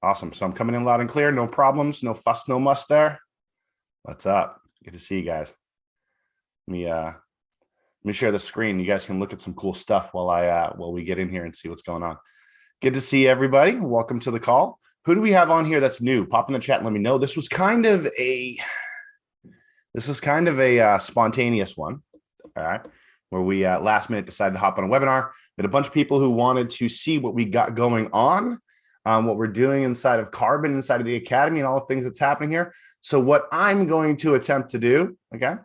Awesome. So I'm coming in loud and clear. No problems, no fuss, no muss there. What's up? Good to see you guys. Let me share the screen. You guys can look at some cool stuff while we get in here and see what's going on. Good to see everybody. Welcome to the call. Who do we have on here that's new? Pop in the chat and let me know. This was kind of a spontaneous one. All right. Where we last minute decided to hop on a webinar. We had a bunch of people who wanted to see what we got going on, what we're doing inside of Karbon, inside of the Academy, and all the things that's happening here. So what I'm going to attempt to do, okay,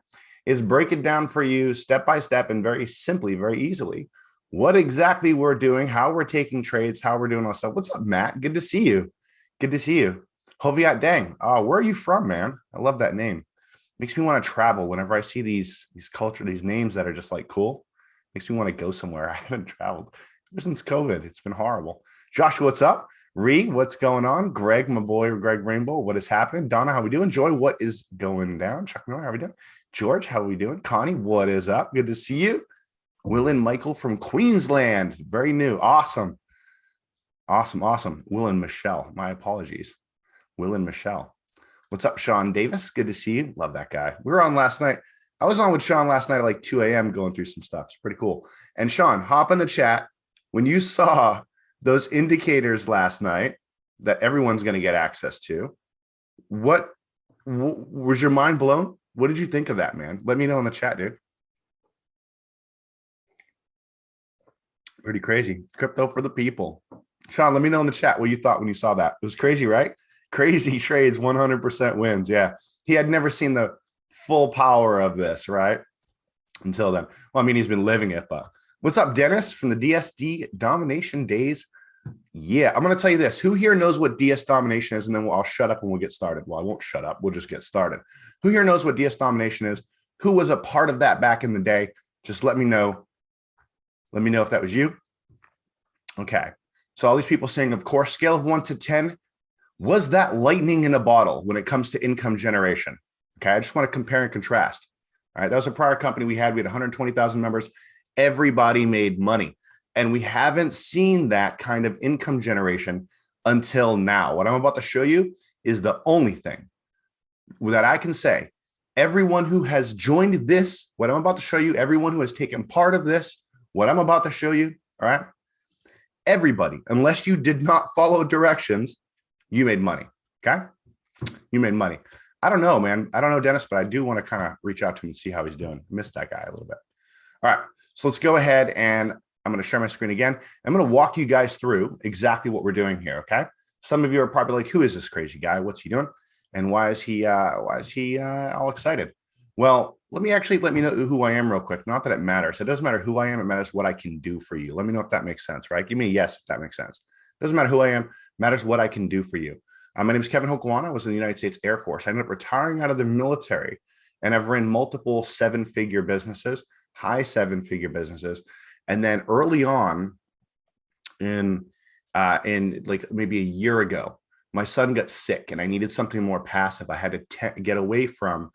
is break it down for you step by step and very simply, very easily, what exactly we're doing, how we're taking trades, how we're doing all stuff. What's up, Matt? Good to see you. Good to see you. Hoviat Dang. Where are you from, man? I love that name. Makes me want to travel whenever I see these names that are just like cool. Makes me want to go somewhere. I haven't traveled ever since COVID. It's been horrible. Joshua, what's up? Ree, what's going on? Greg, my boy, Greg Rainbow, what is happening? Donna, how we doing? Joy, what is going down? Chuck Miller, how we doing? George, how we doing? Connie, what is up? Good to see you. Will and Michael from Queensland. Very new. Awesome. Awesome. Will and Michelle. My apologies. Will and Michelle. What's up, Sean Davis? Good to see you. Love that guy. We were on last night. I was on with Sean last night at like 2 a.m. going through some stuff. It's pretty cool. And Sean, hop in the chat. When you saw those indicators last night that everyone's going to get access to, what was your mind blown? What did you think of that, man? Let me know in the chat, dude. Pretty crazy. Crypto for the people. Sean, let me know in the chat what you thought when you saw that. It was crazy, right? Crazy trades, 100% wins. Yeah. He had never seen the full power of this, right? Until then. Well, I mean, he's been living it, but what's up, Dennis from the DSD domination days? Yeah, I'm going to tell you this. Who here knows what DS domination is? And then I'll shut up and we'll get started. Well, I won't shut up. We'll just get started. Who here knows what DS domination is? Who was a part of that back in the day? Just let me know. Let me know if that was you. Okay. So all these people saying, of course, scale of 1 to 10. Was that lightning in a bottle when it comes to income generation? Okay, I just want to compare and contrast. All right, that was a prior company we had. We had 120,000 members. Everybody made money. And we haven't seen that kind of income generation until now. What I'm about to show you is the only thing that I can say. Everyone who has joined this, what I'm about to show you, everyone who has taken part of this, what I'm about to show you, all right? Everybody, unless you did not follow directions, you made money, okay? You made money. I don't know, man. I don't know Dennis, but I do want to kind of reach out to him and see how he's doing. Missed that guy a little bit. All right, so let's go ahead and I'm going to share my screen again. I'm going to walk you guys through exactly what we're doing here, okay? Some of you are probably like, who is this crazy guy? What's he doing? And why is he all excited? Well, let me know who I am real quick. Not that it matters. It doesn't matter who I am. It matters what I can do for you. Let me know if that makes sense, right? Give me a yes if that makes sense. Doesn't matter who I am. Matters what I can do for you. My name is Kevin Hokuana. I was in the United States Air Force. I ended up retiring out of the military, and I've run multiple seven-figure businesses, high seven-figure businesses. And then early on, in like maybe a year ago, my son got sick, and I needed something more passive. I had to get away from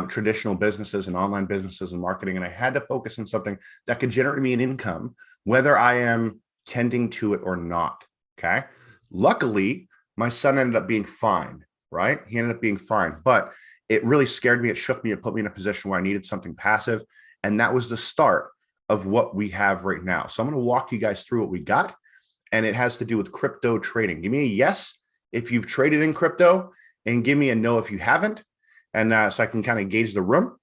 traditional businesses and online businesses and marketing, and I had to focus on something that could generate me an income, whether I am tending to it or not. Okay. Luckily, my son ended up being fine, right? He ended up being fine, but it really scared me. It shook me. It put me in a position where I needed something passive. And that was the start of what we have right now. So I'm going to walk you guys through what we got. And it has to do with crypto trading. Give me a yes if you've traded in crypto, and give me a no if you haven't. And so I can kind of gauge the room.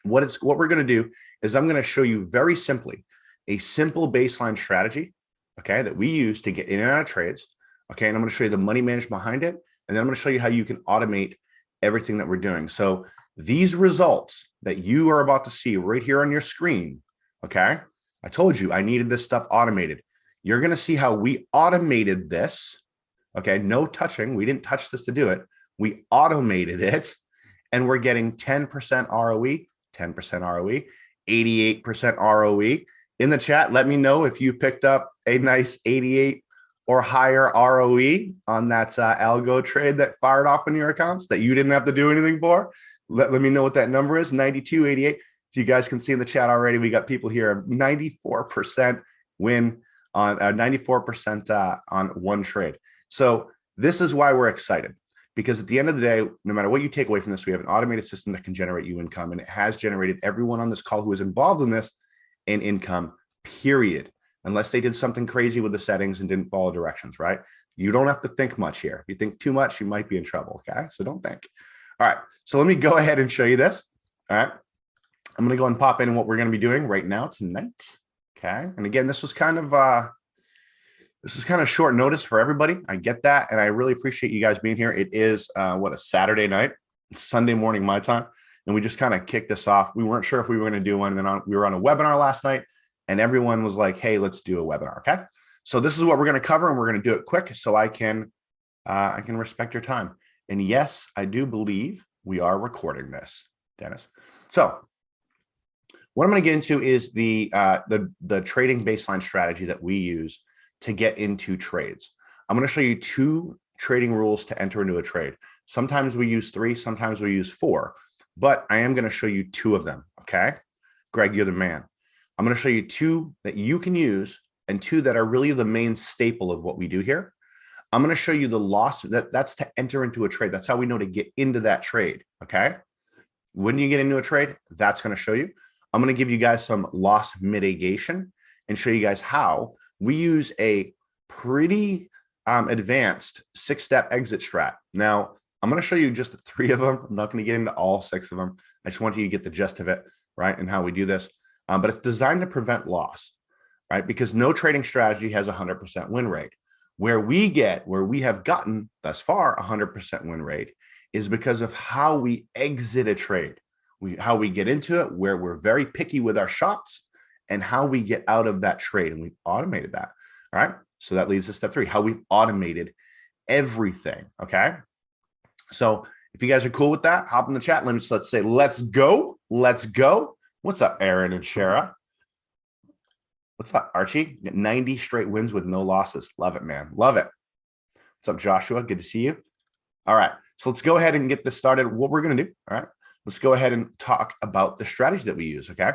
What we're going to do is I'm going to show you very simply a simple baseline strategy, okay, that we use to get in and out of trades. Okay, and I'm going to show you the money management behind it. And then I'm going to show you how you can automate everything that we're doing. So these results that you are about to see right here on your screen, okay, I told you I needed this stuff automated. You're going to see how we automated this. Okay, no touching. We didn't touch this to do it. We automated it, and we're getting 10% ROE, 10% ROE, 88% ROE. In the chat, let me know if you picked up a nice 88 or higher ROE on that algo trade that fired off in your accounts that you didn't have to do anything for. Let me know what that number is, 92, 88. So you guys can see in the chat already, we got people here, 94% win on 94% on one trade. So This is why we're excited, because at the end of the day, no matter what you take away from this, we have an automated system that can generate you income, and it has generated everyone on this call who is involved in this an income, period, unless they did something crazy with the settings and didn't follow directions, right? You don't have to think much here. If you think too much, you might be in trouble, okay? So don't think. All right, so let me go ahead and show you this. All right, I'm gonna go and pop in what we're gonna be doing right now tonight, okay? And again, this was kind of short notice for everybody. I get that, and I really appreciate you guys being here. It is a Saturday night, it's Sunday morning my time, and we just kind of kicked this off. We weren't sure if we were going to do one, and then we were on a webinar last night, and everyone was like, "Hey, let's do a webinar." Okay, so this is what we're going to cover, and we're going to do it quick so I can respect your time. And yes, I do believe we are recording this, Dennis. So what I'm going to get into is the trading baseline strategy that we use to get into trades. I'm going to show you 2 trading rules to enter into a trade. Sometimes we use 3, sometimes we use 4, but I am going to show you 2 of them. Okay, Greg, you're the man. I'm going to show you 2 that you can use and 2 that are really the main staple of what we do here. I'm going to show you the loss that's to enter into a trade. That's how we know to get into that trade. Okay, when you get into a trade, that's going to show you. I'm going to give you guys some loss mitigation and show you guys how we use a pretty advanced 6-step exit strat. Now, I'm going to show you just 3 of them. I'm not going to get into all 6 of them. I just want you to get the gist of it, right, and how we do this. But it's designed to prevent loss, right, because no trading strategy has a 100% win rate. Where we have gotten thus far a 100% win rate is because of how we exit a trade, how we get into it, where we're very picky with our shots, and how we get out of that trade. And we've automated that. All right. So that leads to step 3, how we've automated everything. Okay. So if you guys are cool with that, hop in the chat. Let's say, let's go. Let's go. What's up, Aaron and Shara? What's up, Archie? 90 straight wins with no losses. Love it, man. Love it. What's up, Joshua? Good to see you. All right. So let's go ahead and get this started. What we're going to do. All right. Let's go ahead and talk about the strategy that we use. Okay.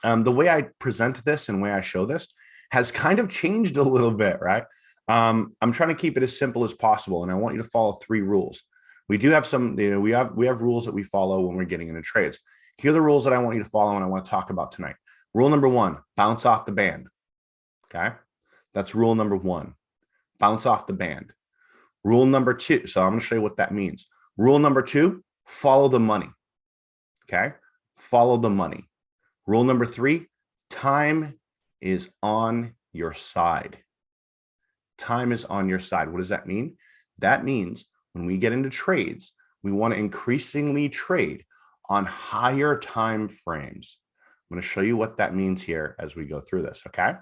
The way I present this and the way I show this has kind of changed a little bit, right? I'm trying to keep it as simple as possible, and I want you to follow 3 rules. We do have some, we have rules that we follow when we're getting into trades. Here are the rules that I want you to follow and I want to talk about tonight. Rule number 1, bounce off the band. Okay, that's rule number 1. Bounce off the band. Rule number 2. So I'm going to show you what that means. Rule number 2, follow the money. Okay, follow the money. Rule number 3, time is on your side. Time is on your side. What does that mean? That means when we get into trades, we want to increasingly trade on higher time frames. I'm going to show you what that means here as we go through this, okay?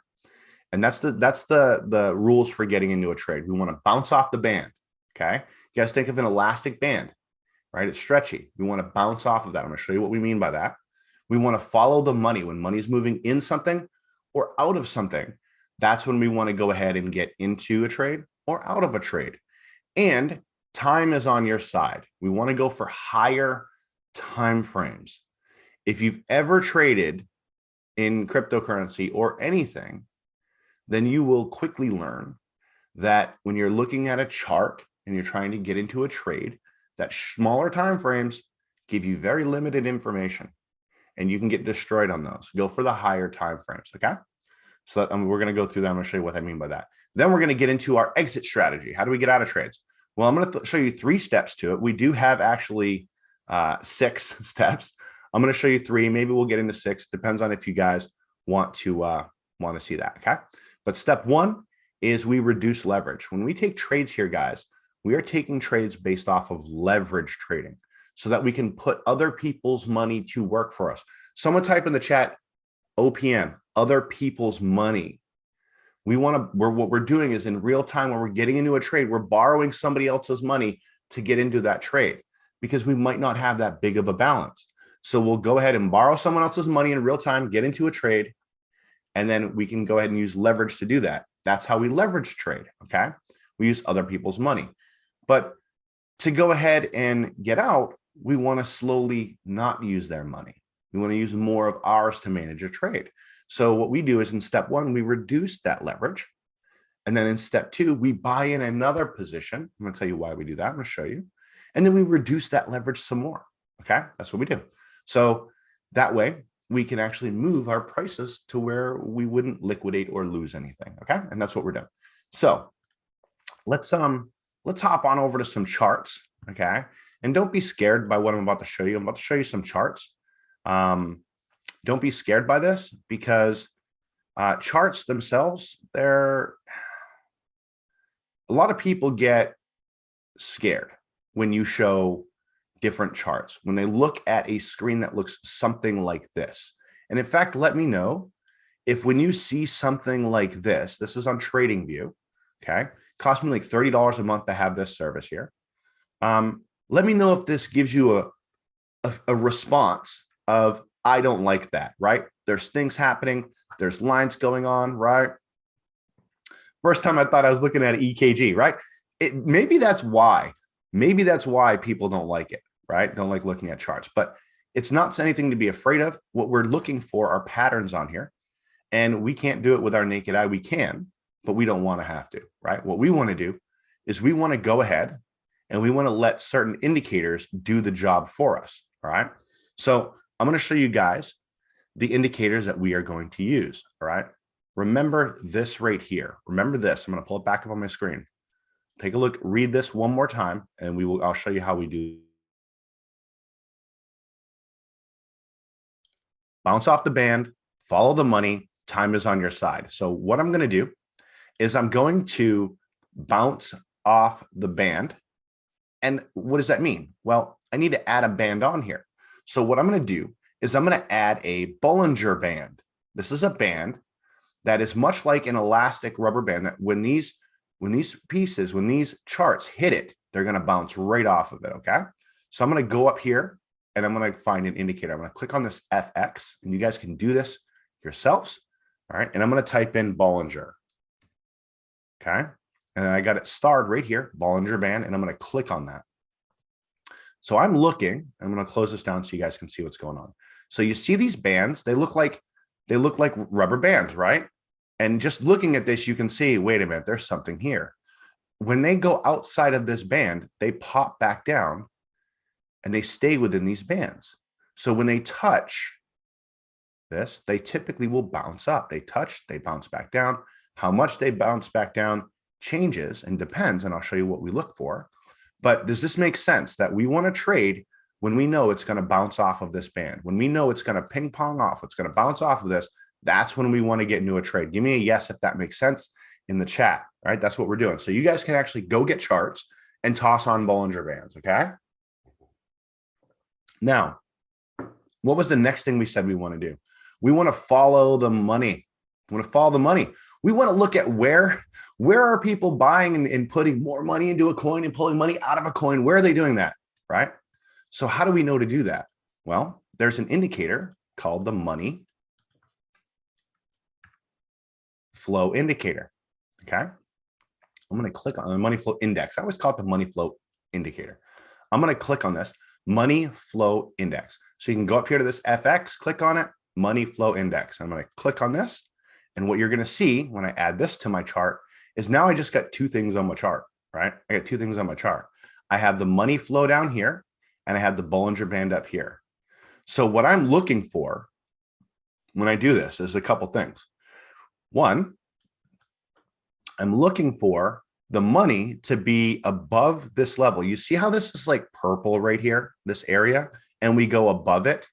And that's the rules for getting into a trade. We want to bounce off the band, okay? You guys think of an elastic band, right? It's stretchy. We want to bounce off of that. I'm going to show you what we mean by that. We want to follow the money. When money is moving in something or out of something, that's when we want to go ahead and get into a trade or out of a trade. And time is on your side. We want to go for higher time frames. If you've ever traded in cryptocurrency or anything, then you will quickly learn that when you're looking at a chart and you're trying to get into a trade, that smaller time frames give you very limited information and you can get destroyed on those. Go for the higher time frames, okay? So we're going to go through that. I'm going to show you what I mean by that. Then we're going to get into our exit strategy. How do we get out of trades? Well, I'm going to show you 3 steps to it. We do have actually 6 steps. I'm going to show you 3. Maybe we'll get into 6. Depends on if you guys want to see that, okay? But step 1 is we reduce leverage. When we take trades here, guys, we are taking trades based off of leverage trading so that we can put other people's money to work for us. Someone type in the chat, OPM, other people's money. What we're doing is in real time when we're getting into a trade, we're borrowing somebody else's money to get into that trade because we might not have that big of a balance. So we'll go ahead and borrow someone else's money in real time, get into a trade, and then we can go ahead and use leverage to do that. That's how we leverage trade, okay? We use other people's money. But to go ahead and get out, we want to slowly not use their money. We want to use more of ours to manage a trade. So what we do is in step 1, we reduce that leverage. And then in step 2, we buy in another position. I'm going to tell you why we do that. I'm going to show you. And then we reduce that leverage some more. Okay, that's what we do. So that way we can actually move our prices to where we wouldn't liquidate or lose anything. Okay, and that's what we're doing. So let's hop on over to some charts. Okay, and don't be scared by what I'm about to show you. I'm about to show you some charts. Don't be scared by this, because charts themselves, a lot of people get scared when you show different charts, when they look at a screen that looks something like this. And in fact, let me know if when you see something like this is on TradingView, okay? It cost me like $30 a month to have this service here. Let me know if this gives you a response of, I don't like that, right? There's things happening. There's lines going on, right? First time I thought I was looking at EKG, right? Maybe that's why. Maybe that's why people don't like it, right? Don't like looking at charts, but it's not anything to be afraid of. What we're looking for are patterns on here, and we can't do it with our naked eye. We can, but we don't want to have to, right? What we want to do is we want to go ahead and we want to let certain indicators do the job for us, all right? So I'm going to show you guys the indicators that we are going to use, all right? Remember this right here. Remember this. I'm going to pull it back up on my screen. Take a look, read this one more time, and I'll show you how we do. Bounce off the band, follow the money, time is on your side. So what I'm going to do is I'm going to bounce off the band. And what does that mean? Well, I need to add a band on here. So what I'm going to do is I'm going to add a Bollinger Band. This is a band that is much like an elastic rubber band, that when these charts hit it, they're going to bounce right off of it. Okay. So I'm going to go up here and I'm going to find an indicator. I'm going to click on this FX, and you guys can do this yourselves. All right. And I'm going to type in Bollinger. Okay. And I got it starred right here, Bollinger Band, and I'm going to click on that. So I'm going to close this down so you guys can see what's going on. So you see these bands, they look like rubber bands, right? And just looking at this, you can see, wait a minute, there's something here. When they go outside of this band, they pop back down and they stay within these bands. So when they touch this, they typically will bounce up. They touch, they bounce back down. How much they bounce back down changes and depends, and I'll show you what we look for. But does this make sense that we want to trade when we know it's going to bounce off of this band? When we know it's going to ping pong off, it's going to bounce off of this, that's when we want to get into a trade. Give me a yes if that makes sense in the chat, right? That's what we're doing. So you guys can actually go get charts and toss on Bollinger Bands, okay? Now, what was the next thing we said we want to do? We want to follow the money. We want to follow the money. We want to look at where are people buying and putting more money into a coin and pulling money out of a coin? Where are they doing that, right? So how do we know to do that? Well, there's an indicator called the money flow indicator, okay? I'm going to click on the money flow index. I always call it the money flow indicator. I'm going to click on this money flow index. So you can go up here to this FX, click on it, money flow index. I'm going to click on this. And what you're going to see when I add this to my chart is now I just got two things on my chart, right? I got two things on my chart. I have the money flow down here and I have the Bollinger Band up here. So what I'm looking for when I do this is a couple things. One, I'm looking for the money to be above this level. You see how this is like purple right here, this area, and we go above it.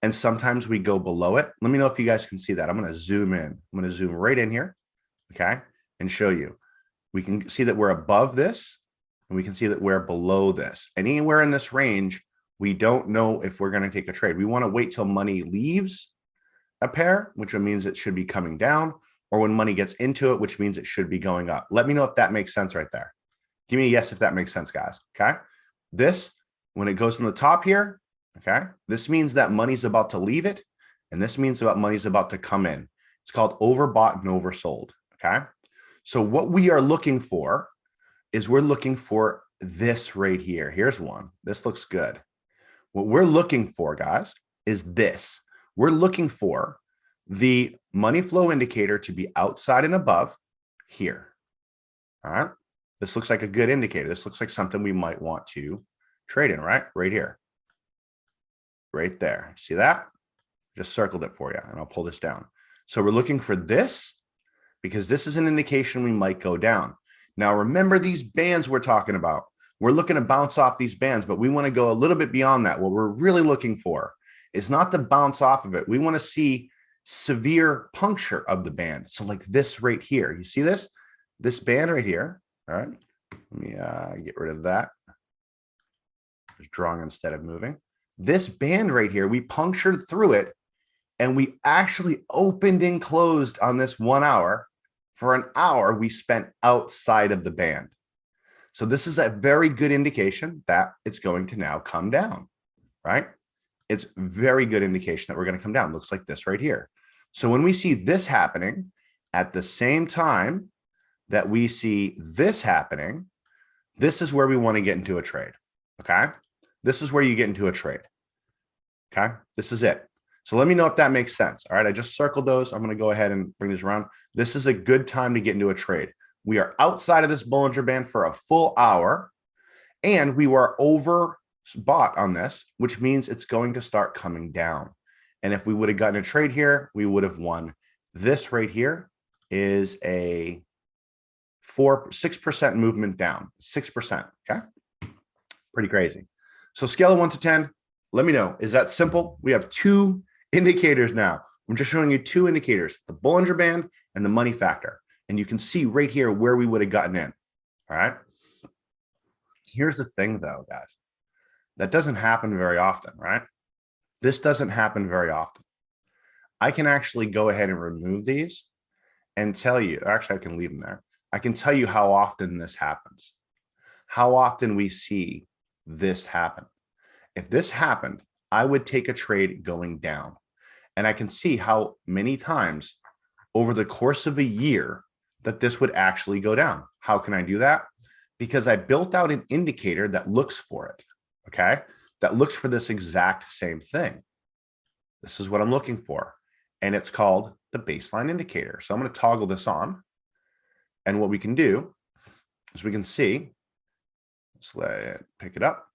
And sometimes we go below it. Let me know if you guys can see that. I'm going to zoom in. I'm going to zoom right in here, okay, and show you. We can see that we're above this, and we can see that we're below this. Anywhere in this range, we don't know if we're going to take a trade. We want to wait till money leaves a pair, which means it should be coming down, or when money gets into it, which means it should be going up. Let me know if that makes sense right there. Give me a yes if that makes sense, guys, okay? This, when it goes from the top here, okay, this means that money's about to leave it, and this means that money's about to come in. It's called overbought and oversold, okay? So what we are looking for is we're looking for this right here. Here's one. This looks good. What we're looking for, guys, is this. We're looking for the money flow indicator to be outside and above here, All right. This looks like a good indicator. This looks like something we might want to trade in, right? Right here. Right there. See that? Just circled it for you, and I'll pull this down. So we're looking for this because this is an indication we might go down. Now, remember these bands we're talking about. We're looking to bounce off these bands, but we want to go a little bit beyond that. What we're really looking for is not to bounce off of it. We want to see severe puncture of the band. So like this right here. You see this? This band right here. All right. Let me get rid of that. Just drawing instead of moving. This band right here, we punctured through it, and we actually opened and closed on this 1 hour. For an hour, we spent outside of the band. So this is a very good indication that it's going to now come down, right? It's very good indication that we're going to come down. Looks like this right here. So when we see this happening at the same time that we see this happening, this is where we want to get into a trade, okay? This is where you get into a trade, okay? This is it. So let me know if that makes sense. All right, I just circled those. I'm going to go ahead and bring this around. This is a good time to get into a trade. We are outside of this Bollinger Band for a full hour, and we were overbought on this, which means it's going to start coming down. And if we would have gotten a trade here, we would have won. This right here is a 6% movement down, 6%, okay? Pretty crazy. So scale of 1 to 10, let me know. Is that simple? We have two indicators now. I'm just showing you two indicators, the Bollinger Band and the money factor. And you can see right here where we would have gotten in. All right. Here's the thing though, guys. That doesn't happen very often, right? This doesn't happen very often. I can actually go ahead and remove these and tell you, actually I can leave them there. I can tell you how often this happens, how often we see this happen. If this happened, I would take a trade going down, and I can see how many times over the course of a year that this would actually go down. How can I do that? Because I built out an indicator that looks for it, okay? That looks for this exact same thing. This is what I'm looking for, and it's called the baseline indicator. So I'm going to toggle this on, and what we can do is we can see, let's let it pick it up.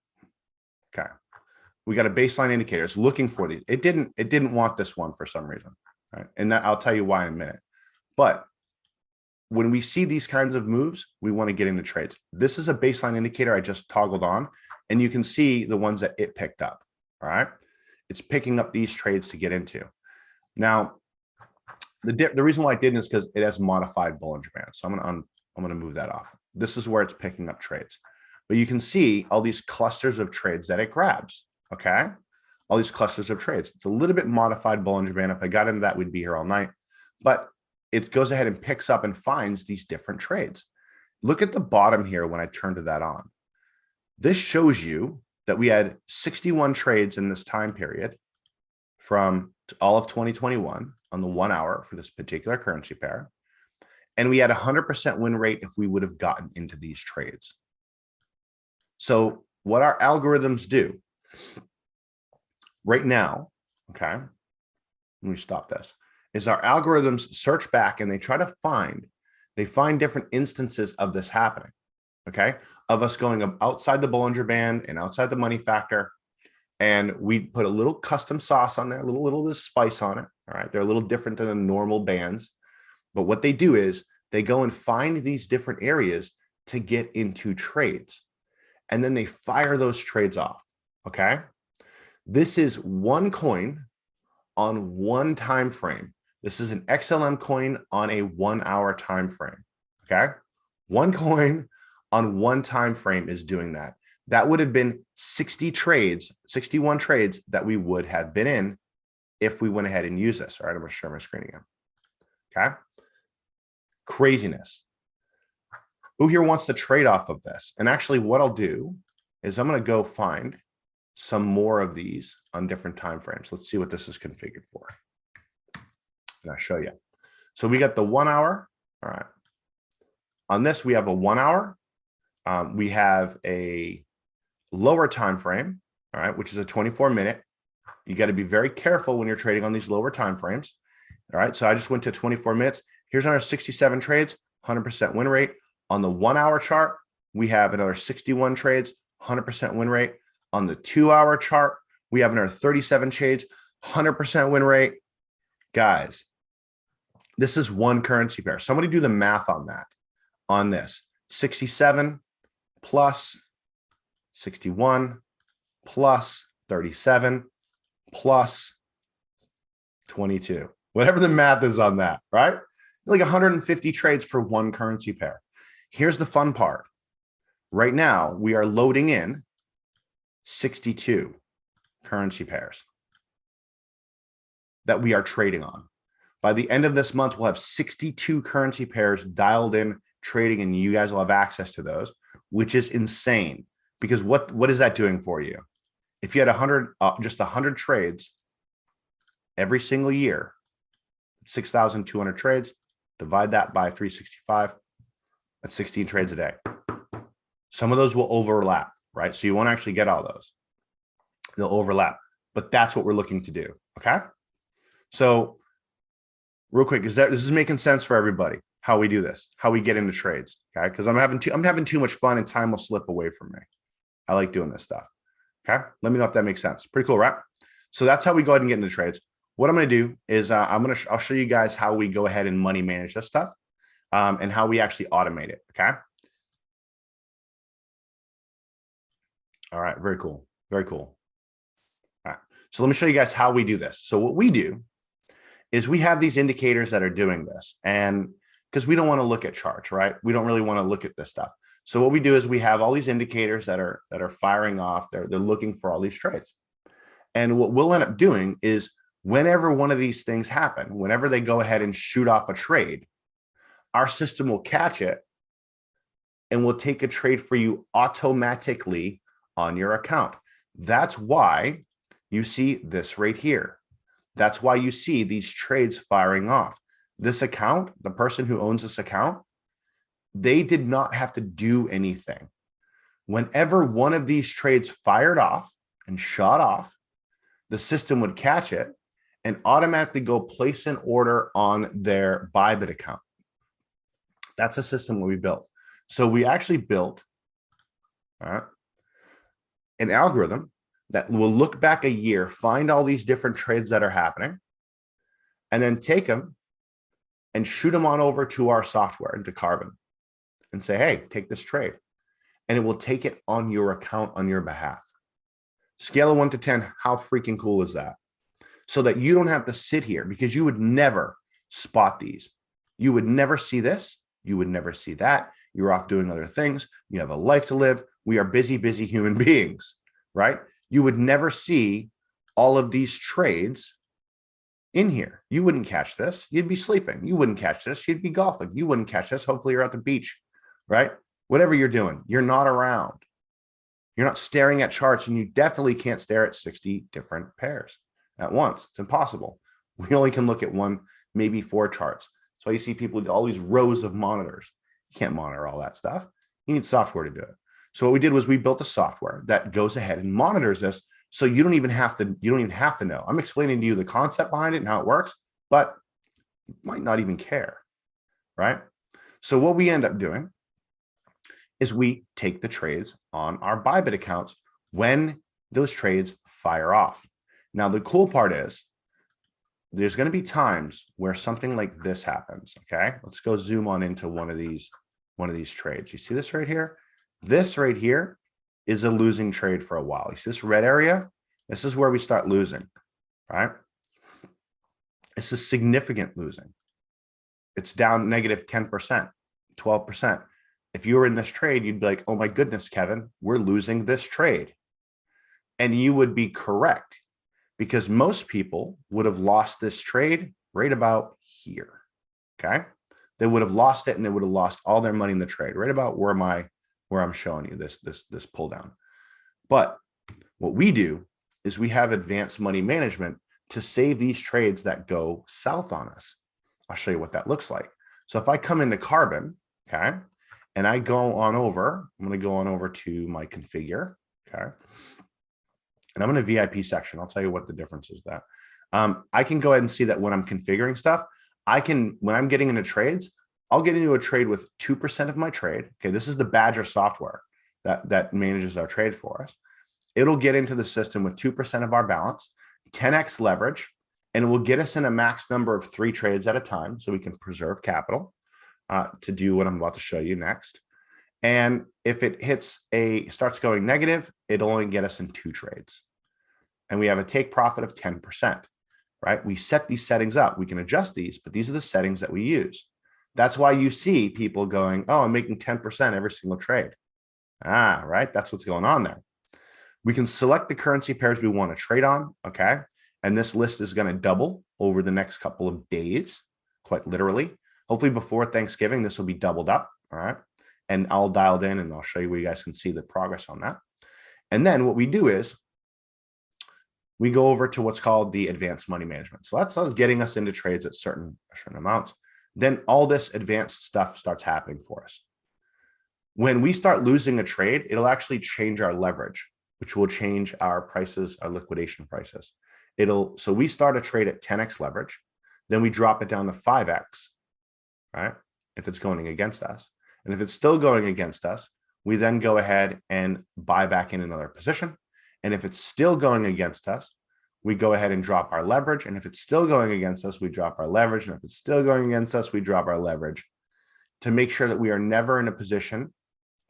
Okay. We got a baseline indicator. It's looking for these. It didn't want this one for some reason, right? And that I'll tell you why in a minute. But when we see these kinds of moves, we want to get into trades. This is a baseline indicator I just toggled on, and you can see the ones that it picked up. All right, it's picking up these trades to get into. Now, the reason why I didn't is because it has modified Bollinger Bands. So I'm gonna move that off. This is where it's picking up trades, but you can see all these clusters of trades that it grabs. Okay, all these clusters of trades. It's a little bit modified Bollinger Band. If I got into that, we'd be here all night. But it goes ahead and picks up and finds these different trades. Look at the bottom here when I turn to that on. This shows you that we had 61 trades in this time period from all of 2021 on the 1 hour for this particular currency pair. And we had a 100% win rate if we would have gotten into these trades. So what our algorithms do right now, okay, let me stop this, is our algorithms search back and they try to find different instances of this happening, okay, of us going outside the Bollinger Band and outside the money factor. And we put a little custom sauce on there, a little bit of spice on it. All right, they're a little different than the normal bands. But what they do is they go and find these different areas to get into trades. And then they fire those trades off, okay? This is one coin on one time frame. This is an XLM coin on a 1 hour time frame, okay? One coin on one time frame is doing that. That would have been 61 trades that we would have been in if we went ahead and used this. All right, I'm gonna share my screen again, okay? Craziness. Who here wants to trade off of this? And actually what I'll do is I'm going to go find some more of these on different time frames. Let's see what this is configured for. And I'll show you. So we got the 1 hour. All right. On this, we have a 1 hour. We have a lower time frame, all right, which is a 24-minute. You got to be very careful when you're trading on these lower time frames. All right. So I just went to 24 minutes. Here's our 67 trades, 100% win rate. On the 1 hour chart, we have another 61 trades, 100% win rate. On the 2 hour chart, we have another 37 trades, 100% win rate. Guys, this is one currency pair. Somebody do the math on that, on this. 67 plus 61 plus 37 plus 22. Whatever the math is on that, right? Like 150 trades for one currency pair. Here's the fun part. Right now, we are loading in 62 currency pairs that we are trading on. By the end of this month, we'll have 62 currency pairs dialed in, trading, and you guys will have access to those, which is insane. Because what is that doing for you? If you had 100, just 100 trades every single year, 6,200 trades, divide that by 365, that's 16 trades a day. Some of those will overlap, right? So you won't actually get all those. They'll overlap, but that's what we're looking to do, okay? So real quick, this is making sense for everybody, how we do this, how we get into trades, okay? Because I'm having too much fun and time will slip away from me. I like doing this stuff, okay? Let me know if that makes sense. Pretty cool, right? So that's how we go ahead and get into trades. What I'm going to do is I'll show you guys how we go ahead and money manage this stuff and how we actually automate it, okay? All right, very cool, very cool. All right, so let me show you guys how we do this. So what we do is we have these indicators that are doing this, and because we don't want to look at charts, right? We don't really want to look at this stuff. So what we do is we have all these indicators that are firing off. They're looking for all these trades. And what we'll end up doing is whenever one of these things happen, whenever they go ahead and shoot off a trade, our system will catch it and will take a trade for you automatically on your account. That's why you see this right here. That's why you see these trades firing off. This account, the person who owns this account, they did not have to do anything. Whenever one of these trades fired off and shot off, the system would catch it and automatically go place an order on their Bybit account. That's a system that we built. So we actually built an algorithm that will look back a year, find all these different trades that are happening, and then take them and shoot them on over to our software, into Karbon, and say, hey, take this trade. And it will take it on your account on your behalf. Scale of 1 to 10, how freaking cool is that? So that you don't have to sit here, because you would never spot these. You would never see this. You would never see that. You're off doing other things. You have a life to live. We are busy, busy human beings, right? You would never see all of these trades in here. You wouldn't catch this. You'd be sleeping. You wouldn't catch this. You'd be golfing. You wouldn't catch this. Hopefully you're at the beach, right? Whatever you're doing, you're not around. You're not staring at charts, and you definitely can't stare at 60 different pairs at once. It's impossible. We only can look at one, maybe 4 charts. So you see people with all these rows of monitors. You can't monitor all that stuff. You need software to do it. So what we did was we built a software that goes ahead and monitors this. So you don't even have to know. I'm explaining to you the concept behind it and how it works, but you might not even care, right? So what we end up doing is we take the trades on our Bybit accounts when those trades fire off. Now, the cool part is there's going to be times where something like this happens. Okay, let's go zoom on into one of these trades. You see this right here? This right here is a losing trade for a while. You see this red area? This is where we start losing, right? This is significant losing. It's down negative 10%, 12%. If you were in this trade, you'd be like, oh my goodness, Kevin, we're losing this trade. And you would be correct, because most people would have lost this trade right about here, okay? They would have lost it, and they would have lost all their money in the trade, right about where I'm showing you this pull down. But what we do is we have advanced money management to save these trades that go south on us. I'll show you what that looks like. So if I come into Karbon, okay, and I go on over, I'm going to go on over to my configure, okay, and I'm in a VIP section. I'll tell you what the difference is that. I can go ahead and see that when I'm configuring stuff, when I'm getting into trades, I'll get into a trade with 2% of my trade. Okay, this is the Badger software that manages our trade for us. It'll get into the system with 2% of our balance, 10x leverage, and it will get us in a max number of 3 trades at a time so we can preserve capital to do what I'm about to show you next. And if it starts going negative, it'll only get us in 2 trades. And we have a take profit of 10%, right? We set these settings up. We can adjust these, but these are the settings that we use. That's why you see people going, oh, I'm making 10% every single trade. Right? That's what's going on there. We can select the currency pairs we want to trade on, okay? And this list is going to double over the next couple of days, quite literally. Hopefully before Thanksgiving, this will be doubled up, all right? And I'll dial it in and I'll show you where you guys can see the progress on that. And then what we do is we go over to what's called the advanced money management. So that's us getting us into trades at certain amounts. Then all this advanced stuff starts happening for us. When we start losing a trade, it'll actually change our leverage, which will change our prices, our liquidation prices. So we start a trade at 10x leverage, then we drop it down to 5x, right? If it's going against us. And if it's still going against us, we then go ahead and buy back in another position. And if it's still going against us, we go ahead and drop our leverage. And if it's still going against us, we drop our leverage. And if it's still going against us, we drop our leverage to make sure that we are never in a position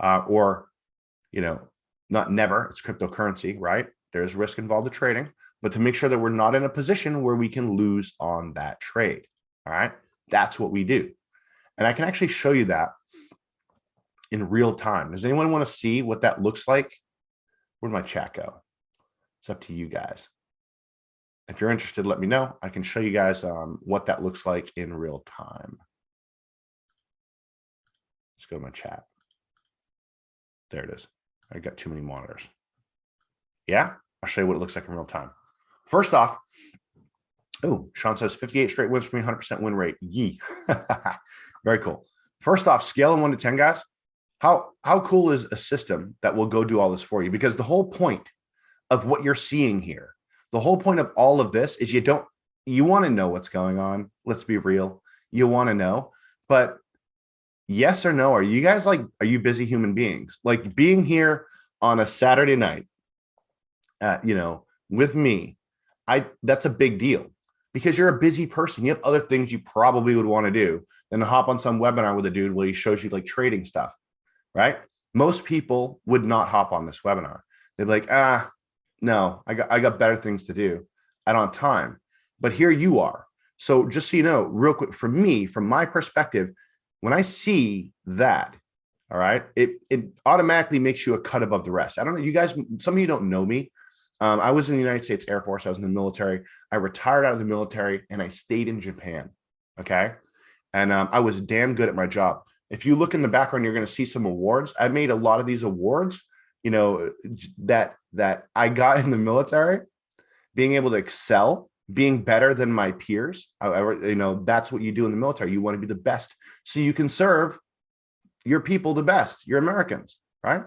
not never, it's cryptocurrency, right? There's risk involved in trading, but to make sure that we're not in a position where we can lose on that trade, all right? That's what we do. And I can actually show you that in real time. Does anyone want to see what that looks like? Where'd my chat go? It's up to you guys. If you're interested, let me know. I can show you guys what that looks like in real time. Let's go to my chat. There it is. I got too many monitors. Yeah, I'll show you what it looks like in real time. First off, Sean says 58 straight wins for me, 100% win rate. Yee. Very cool. First off, scale in 1 to 10, guys. How cool is a system that will go do all this for you? Because the whole point of what you're seeing here, the whole point of all of this is you want to know what's going on. Let's be real. You want to know, but yes or no, are you busy human beings? Like being here on a Saturday night, with me, that's a big deal because you're a busy person. You have other things you probably would want to do than to hop on some webinar with a dude where he shows you like trading stuff, right? Most people would not hop on this webinar. They'd be like, no, I got better things to do. I don't have time. But here you are. So just so you know, real quick, for me, from my perspective, when I see that, all right, it automatically makes you a cut above the rest. I don't know, you guys, some of you don't know me. I was in the United States Air Force. I was in the military. I retired out of the military and I stayed in Japan. Okay. And I was damn good at my job. If you look in the background, you're going to see some awards. I made a lot of these awards, that I got in the military, being able to excel, being better than my peers. That's what you do in the military. You want to be the best so you can serve your people the best, your Americans, right?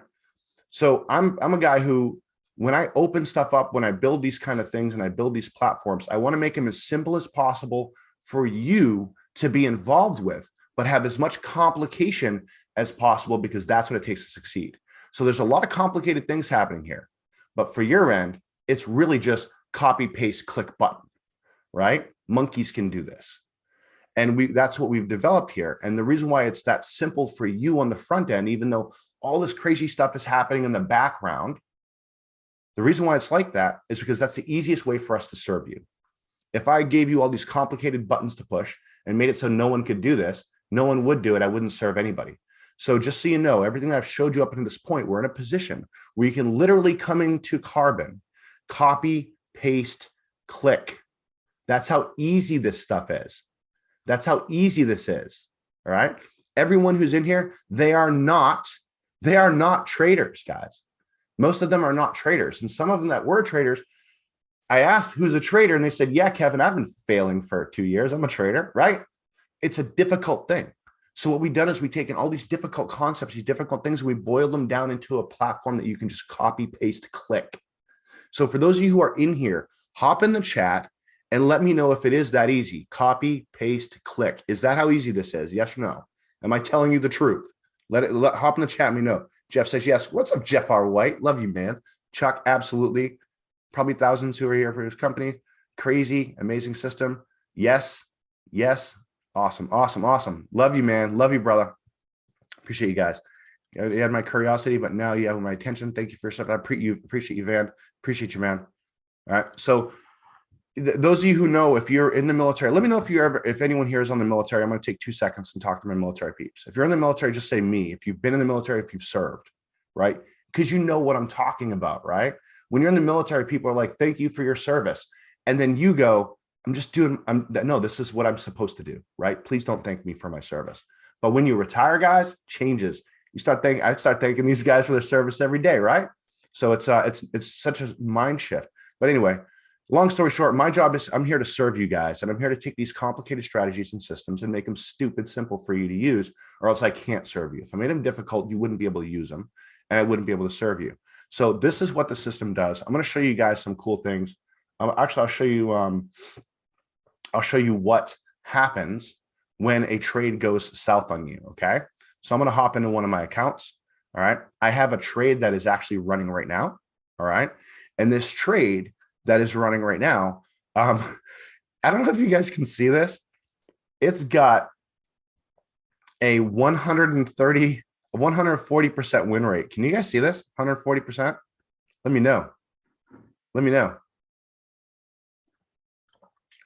So I'm a guy who, when I open stuff up, when I build these kind of things and I build these platforms, I want to make them as simple as possible for you to be involved with, but have as much complication as possible because that's what it takes to succeed. So there's a lot of complicated things happening here, but for your end, it's really just copy, paste, click button, right? Monkeys can do this. And that's what we've developed here. And the reason why it's that simple for you on the front end, even though all this crazy stuff is happening in the background, the reason why it's like that is because that's the easiest way for us to serve you. If I gave you all these complicated buttons to push and made it so no one could do this, no one would do it. I wouldn't serve anybody. So just so you know, everything that I've showed you up until this point, we're in a position where you can literally come into Karbon, copy, paste, click. That's how easy this stuff is. That's how easy this is. All right. Everyone who's in here, they are not traders, guys. Most of them are not traders. And some of them that were traders, I asked who's a trader and they said, yeah, Kevin, I've been failing for 2 years. I'm a trader, right? It's a difficult thing. So what we've done is we've taken all these difficult concepts, these difficult things, and we boil them down into a platform that you can just copy, paste, click. So for those of you who are in here, hop in the chat and let me know if it is that easy. Copy, paste, click. Is that how easy this is? Yes or no? Am I telling you the truth? Hop in the chat. Let me know. Jeff says yes. What's up, Jeff R. White? Love you, man. Chuck, absolutely. Probably thousands who are here for his company. Crazy, amazing system. Yes, yes. Awesome, awesome, awesome. Love you, man. Love you, brother. Appreciate you guys. You had my curiosity, but now you have my attention. Thank you for your stuff. I appreciate you, Van. Appreciate you, man. All right. So those of you who know, if you're in the military, let me know if anyone here is on the military. I'm going to take 2 seconds and talk to my military peeps. If you're in the military, just say me. If you've been in the military, if you've served, right? Because you know what I'm talking about, right? When you're in the military, people are like, thank you for your service. And then you go, no, this is what I'm supposed to do, right? Please don't thank me for my service. But when you retire, guys, changes. I start thanking these guys for their service every day, right? So it's such a mind shift. But anyway, long story short, my job is I'm here to serve you guys, and I'm here to take these complicated strategies and systems and make them stupid simple for you to use, or else I can't serve you. If I made them difficult, you wouldn't be able to use them, and I wouldn't be able to serve you. So this is what the system does. I'm going to show you guys some cool things. Actually, I'll show you what happens when a trade goes south on you. Okay. So I'm going to hop into one of my accounts. All right. I have a trade that is actually running right now. All right. And this trade that is running right now, I don't know if you guys can see this. It's got a 140% win rate. Can you guys see this? 140%? Let me know. Let me know.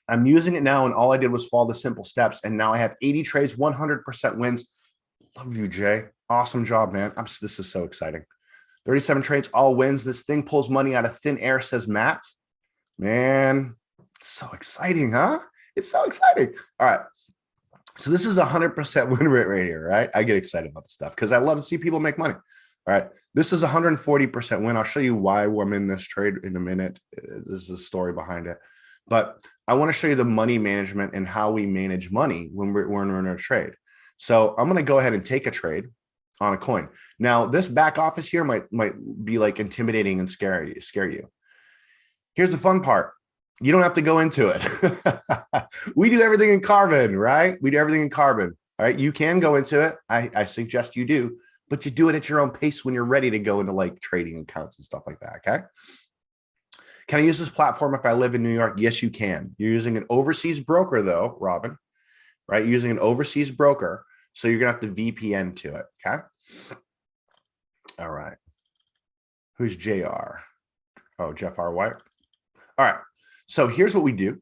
I'm using it now, and all I did was follow the simple steps, and now I have 80 trades, 100% wins. Love you, Jay. Awesome job, man. This is so exciting. 37 trades, all wins. This thing pulls money out of thin air, says Matt. Man, it's so exciting, huh? It's so exciting. All right. So this is 100% win rate right here, right? I get excited about this stuff because I love to see people make money. All right. This is 140% win. I'll show you why I'm in this trade in a minute. There's a story behind it. But I want to show you the money management and how we manage money when we're in a trade. So I'm going to go ahead and take a trade on a coin. Now, this back office here might be like intimidating and scare you. Here's the fun part. You don't have to go into it. We do everything in Karbon, right? We do everything in Karbon. All right. You can go into it. I suggest you do, but you do it at your own pace when you're ready to go into like trading accounts and stuff like that. Okay. Can I use this platform if I live in New York? Yes, you can. You're using an overseas broker though, Robin, right? You're using an overseas broker. So you're going to have to VPN to it. Okay. All right. Who's JR? Oh, Jeff R. White. All right. So here's what we do.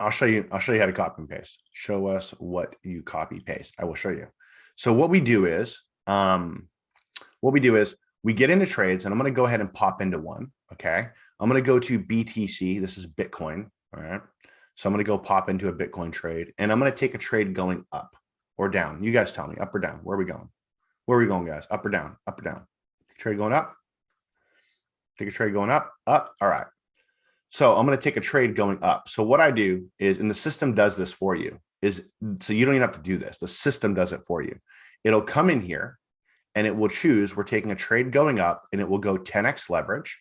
I'll show you how to copy and paste. Show us what you copy paste. I will show you. So what we do is we get into trades, and I'm going to go ahead and pop into one. Okay. I'm going to go to BTC. This is Bitcoin. All right. So I'm going to go pop into a Bitcoin trade, and I'm going to take a trade going up or down. You guys tell me, up or down. Where are we going? Where are we going, guys? Up or down? Up or down? Trade going up. Take a trade going up. Up. All right. So I'm going to take a trade going up. So what I do is, and the system does this for you, so you don't even have to do this. The system does it for you. It'll come in here and it will choose, we're taking a trade going up, and it will go 10x leverage.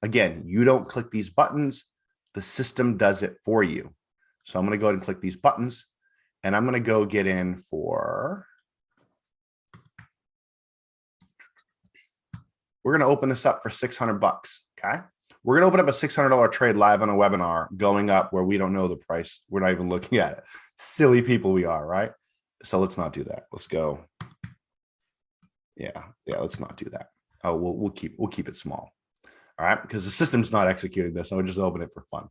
Again, you don't click these buttons. The system does it for you. So I'm going to go ahead and click these buttons, and I'm going to go get in for, we're going to open this up for 600 bucks. Okay. We're going to open up a $600 trade live on a webinar going up where we don't know the price. We're not even looking at it. Silly people we are, right? So let's not do that. Let's go. Yeah, let's not do that. Oh, we'll keep it small. All right, because the system's not executing this. So we'll just open it for fun.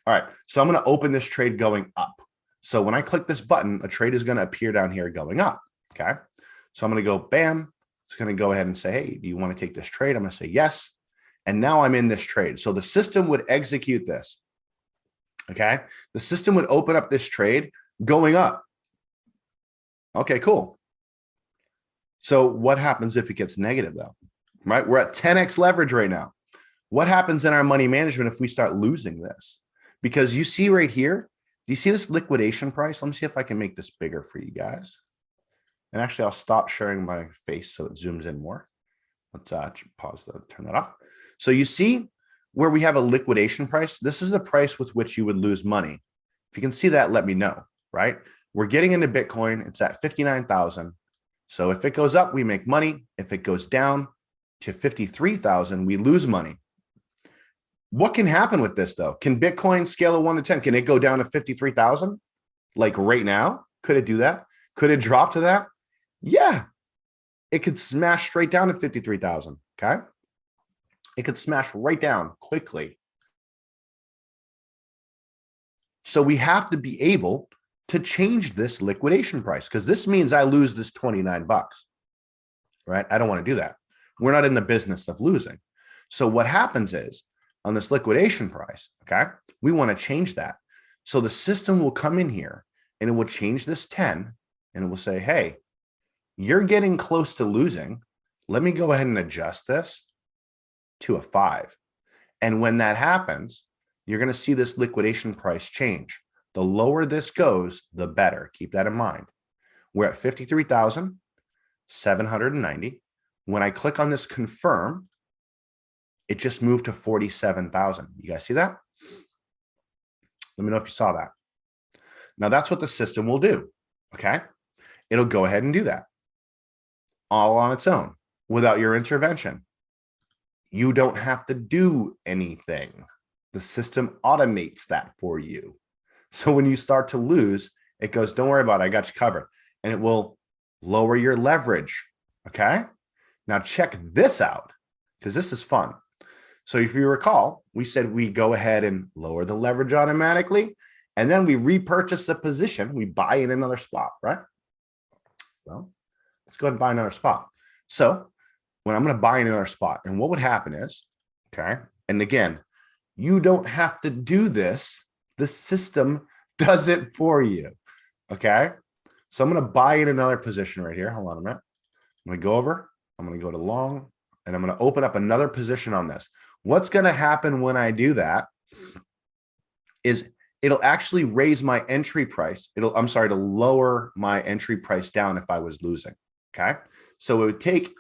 All right, so I'm going to open this trade going up. So when I click this button, a trade is going to appear down here going up. Okay, so I'm going to go bam. It's going to go ahead and say, hey, do you want to take this trade? I'm going to say yes. And now I'm in this trade. So the system would execute this. Okay, the system would open up this trade going up. Okay, cool. So what happens if it gets negative though? Right, we're at 10x leverage right now. What happens in our money management if we start losing this? Because you see right here, do you see this liquidation price? Let me see if I can make this bigger for you guys. And actually, I'll stop sharing my face so it zooms in more. Let's pause to turn that off. So you see where we have a liquidation price. This is the price with which you would lose money. If you can see that, let me know, right? We're getting into Bitcoin. It's at 59,000. So if it goes up, we make money. If it goes down to 53,000, we lose money. What can happen with this though? Can Bitcoin scale of 1 to 10? Can it go down to 53,000? Like right now? Could it do that? Could it drop to that? Yeah. It could smash straight down to 53,000. Okay. It could smash right down quickly. So we have to be able to change this liquidation price, because this means I lose this 29 bucks, right? I don't want to do that. We're not in the business of losing. So what happens is on this liquidation price, okay, we want to change that. So the system will come in here and it will change this 10 and it will say, hey, you're getting close to losing. Let me go ahead and adjust this to a 5. And when that happens, you're going to see this liquidation price change. The lower this goes, the better. Keep that in mind. We're at 53,790. When I click on this confirm, it just moved to 47,000. You guys see that? Let me know if you saw that. Now that's what the system will do. Okay. It'll go ahead and do that all on its own without your intervention. You don't have to do anything. The system automates that for you. So when you start to lose, it goes, don't worry about it, I got you covered. And it will lower your leverage. Okay. Now check this out, because this is fun. So if you recall, we said we go ahead and lower the leverage automatically, and then we repurchase the position. We buy in another spot, right? Well, let's go ahead and buy another spot. So when I'm going to buy in another spot, and what would happen is, okay, and again, you don't have to do this. The system does it for you. Okay. So I'm going to buy in another position right here. Hold on a minute. I'm going to go over. I'm going to go to long, and I'm going to open up another position on this. What's going to happen when I do that is it'll actually raise my entry price. I'm sorry, to lower my entry price down if I was losing. Okay. So it would take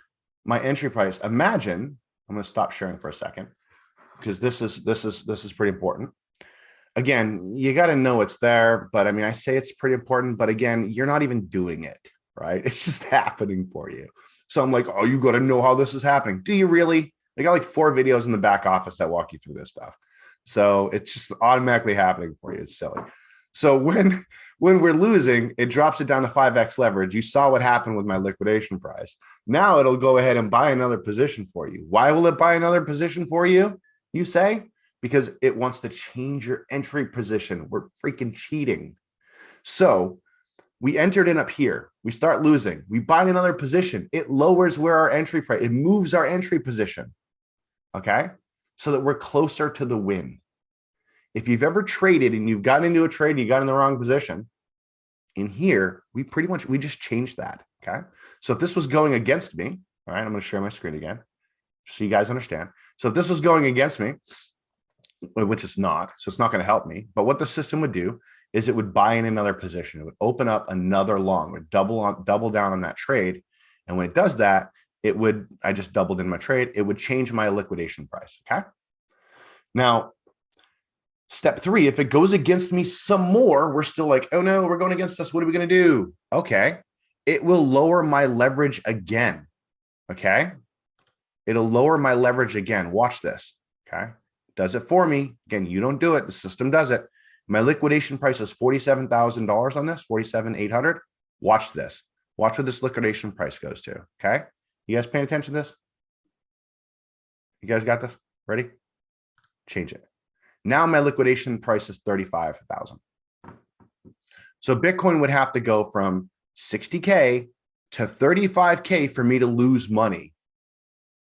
my entry price. Imagine, I'm going to stop sharing for a second, because this is pretty important. Again, you got to know it's there, but I mean, I say it's pretty important, but again, you're not even doing it, right? It's just happening for you. So I'm like, oh, you got to know how this is happening. Do you really? I got like 4 videos in the back office that walk you through this stuff. So it's just automatically happening for you. It's silly. So when we're losing, it drops it down to 5x leverage. You saw what happened with my liquidation price. Now it'll go ahead and buy another position for you. Why will it buy another position for you? You say? Because it wants to change your entry position. We're freaking cheating. So we entered in up here. We start losing. We buy another position. It lowers where our entry price, it moves our entry position. Okay. So that we're closer to the win. If you've ever traded and you've gotten into a trade and you got in the wrong position, in here, we just changed that. Okay. So if this was going against me, all right, I'm going to share my screen again so you guys understand. So if this was going against me, which it's not, so it's not going to help me. But what the system would do is it would buy in another position. It would open up another long, it would double down on that trade. And when it does that, I just doubled in my trade. It would change my liquidation price. Okay. Now, step 3, if it goes against me some more, we're still like, oh no, we're going against us. What are we going to do? Okay. It will lower my leverage again. Okay. It'll lower my leverage again. Watch this. Okay. Does it for me. Again, you don't do it. The system does it. My liquidation price is $47,000 on this, 47,800. Watch this. Watch what this liquidation price goes to. Okay. You guys paying attention to this? You guys got this? Ready? Change it. Now my liquidation price is 35,000. So Bitcoin would have to go from 60K to 35K for me to lose money.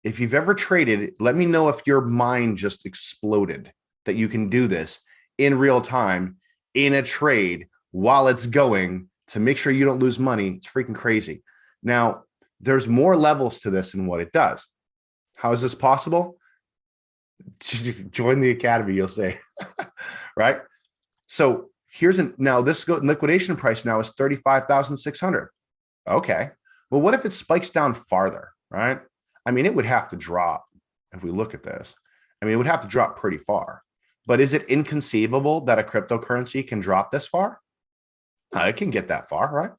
If you've ever traded, let me know if your mind just exploded that you can do this in real time in a trade while it's going to make sure you don't lose money. It's freaking crazy. Now, there's more levels to this and what it does. How is this possible? Just join the academy, you'll say, right? So now this liquidation price now is 35,600. Okay. Well, what if it spikes down farther, right? I mean, it would have to drop if we look at this. I mean, it would have to drop pretty far. But is it inconceivable that a cryptocurrency can drop this far? It can get that far, right?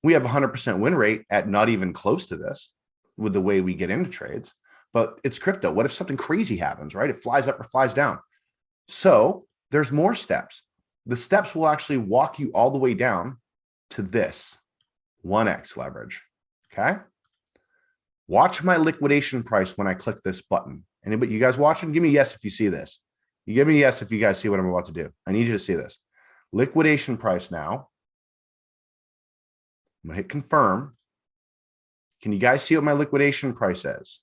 We have 100% win rate at not even close to this with the way we get into trades, but it's crypto. What if something crazy happens, right? It flies up or flies down. So there's more steps. The steps will actually walk you all the way down to this 1x leverage. Okay. Watch my liquidation price when I click this button. Anybody, you guys watching? Give me a yes if you see this. You give me a yes if you guys see what I'm about to do. I need you to see this. Liquidation price now. I'm going to hit confirm. Can you guys see what my liquidation price is?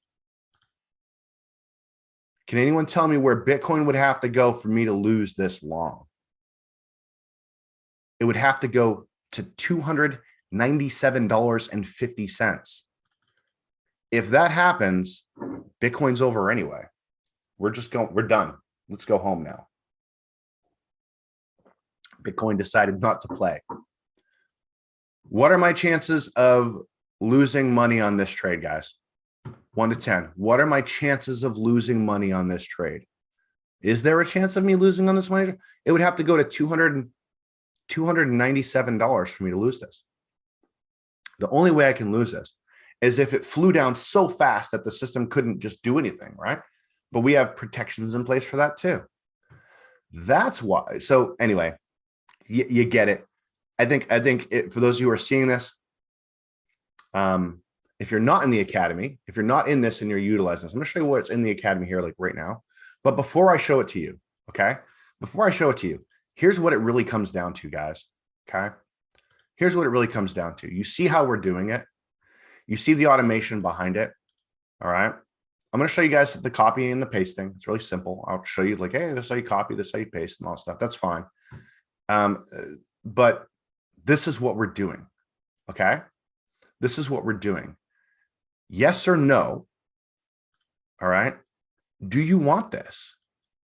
Can anyone tell me where Bitcoin would have to go for me to lose this long? It would have to go to $297.50. If that happens, Bitcoin's over anyway. We're done. Let's go home now. Bitcoin decided not to play. What are my chances of losing money on this trade, guys? 1 to 10. What are my chances of losing money on this trade? Is there a chance of me losing on this money? It would have to go to $297 for me to lose this. The only way I can lose this is if it flew down so fast that the system couldn't just do anything, right? But we have protections in place for that too. That's why. So anyway, you get it. I think for those of you who are seeing this, if you're not in the academy, if you're not in this and you're utilizing this, I'm going to show you what's in the academy here, like right now. But before I show it to you, okay? Before I show it to you, here's what it really comes down to, guys. Okay? Here's what it really comes down to. You see how we're doing it. You see the automation behind it. All right. I'm going to show you guys the copying and the pasting. It's really simple. I'll show you like, hey, this is how you copy, this is how you paste and all that stuff. That's fine. But this is what we're doing. Okay. This is what we're doing. Yes or no. All right. Do you want this?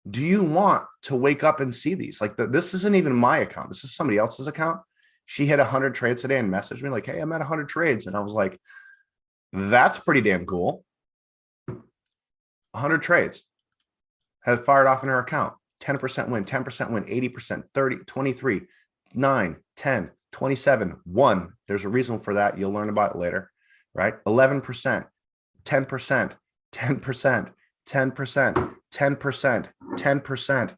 Do you want to wake up and see these? Like this isn't even my account. This is somebody else's account. She had 100 trades today and messaged me like, hey, I'm at 100 trades. And I was like, that's pretty damn cool. 100 trades have fired off in her account. 10% win, 10% win, 80%, 30, 23, 9, 10, 27, 1. There's a reason for that. You'll learn about it later, right? 11%, 10%, 10%, 10%, 10%, 10%, 10%, 10%,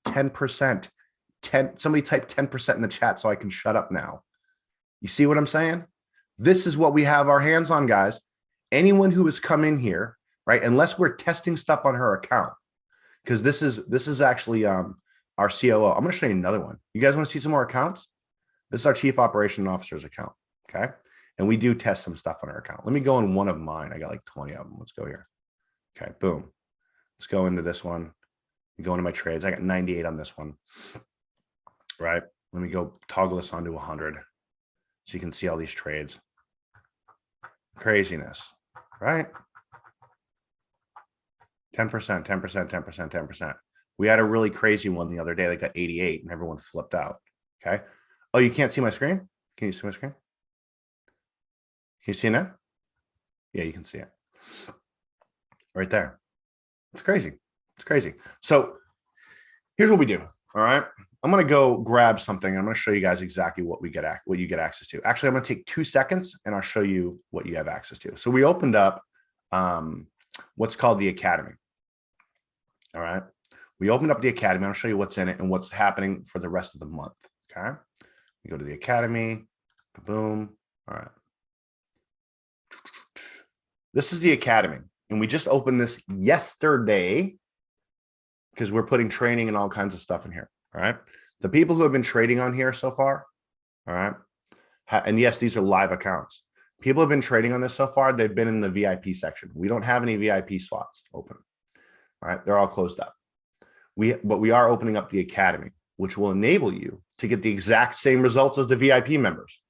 10%, 10. Somebody type 10% in the chat so I can shut up now. You see what I'm saying? This is what we have our hands on, guys. Anyone who has come in here, right? Unless we're testing stuff on her account, because this is actually our COO. I'm going to show you another one. You guys want to see some more accounts? This is our Chief Operation Officer's account. Okay. And we do test some stuff on our account. Let me go in one of mine. I got like 20 of them. Let's go here. Okay. Boom. Let's go into this one. Go into my trades. I got 98 on this one. Right. Let me go toggle this onto 100. So you can see all these trades. Craziness. Right. 10%, 10%, 10%, 10%. We had a really crazy one the other day that got 88 and everyone flipped out. Okay. Oh, you can't see my screen? Can you see my screen? Can you see it now? Yeah, you can see it. Right there. It's crazy. It's crazy. So here's what we do. All right. I'm going to go grab something. I'm going to show you guys exactly what you get access to. Actually, I'm going to take 2 seconds and I'll show you what you have access to. So we opened up what's called the Academy. All right. We opened up the Academy. I'll show you what's in it and what's happening for the rest of the month. Okay. We go to the Academy. Boom. All right. This is the Academy. And we just opened this yesterday because we're putting training and all kinds of stuff in here. All right. The people who have been trading on here so far. All right. And yes, these are live accounts. People have been trading on this so far. They've been in the VIP section. We don't have any VIP slots open. All right. They're all closed up. But we are opening up the Academy, which will enable you to get the exact same results as the VIP members.